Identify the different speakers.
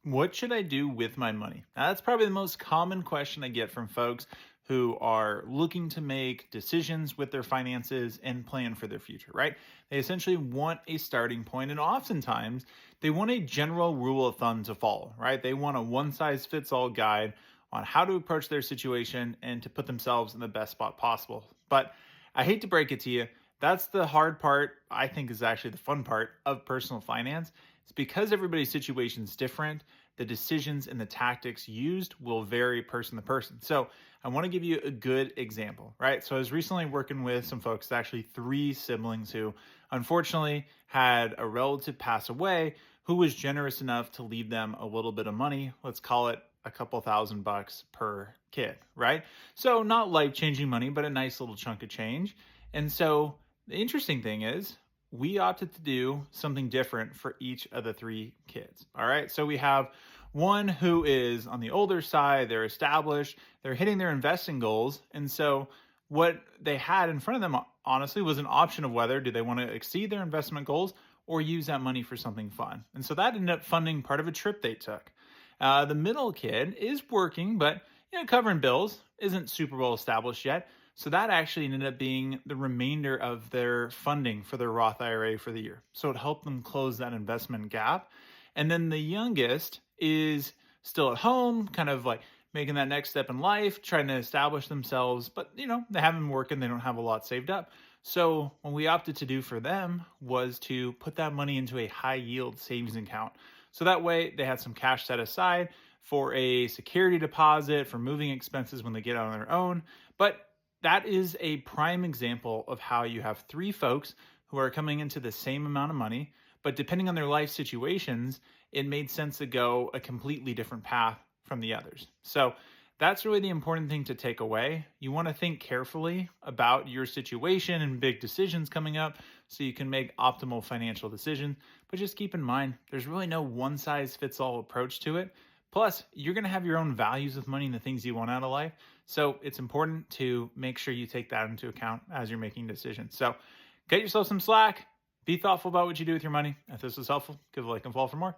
Speaker 1: What should I do with my money? Now, that's probably the most common question I get from folks who are looking to make decisions with their finances and plan for their future, right? They essentially want a starting point, and oftentimes they want a general rule of thumb to follow, right? They want a one size fits all guide on how to approach their situation and to put themselves in the best spot possible. But I hate to break it to you, that's the hard part. I think is actually the fun part of personal finance. It's because everybody's situation is different. The decisions and the tactics used will vary person to person. So I want to give you a good example, right? So I was recently working with some folks, actually three siblings who unfortunately had a relative pass away who was generous enough to leave them a little bit of money. Let's call it a couple $1,000 per kid, right? So not life-changing money, but a nice little chunk of change. And so the interesting thing is we opted to do something different for each of the three kids. All right. So we have one who is on the older side, they're established, they're hitting their investing goals. And so what they had in front of them, honestly, was an option of whether do they want to exceed their investment goals or use that money for something fun. And so that ended up funding part of a trip they took. The middle kid is working, but covering bills, isn't super well established yet. So that actually ended up being the remainder of their funding for their Roth IRA for the year. So it helped them close that investment gap. And then the youngest is still at home, kind of like making that next step in life, trying to establish themselves, but they haven't been working, they don't have a lot saved up. So what we opted to do for them was to put that money into a high yield savings account. So that way they had some cash set aside for a security deposit, for moving expenses when they get out on their own. But that is a prime example of how you have three folks who are coming into the same amount of money, but depending on their life situations, it made sense to go a completely different path from the others. So that's really the important thing to take away. You want to think carefully about your situation and big decisions coming up so you can make optimal financial decisions. But just keep in mind, there's really no one size fits all approach to it. Plus, you're going to have your own values with money and the things you want out of life. So it's important to make sure you take that into account as you're making decisions. So get yourself some slack. Be thoughtful about what you do with your money. If this was helpful, give a like and follow for more.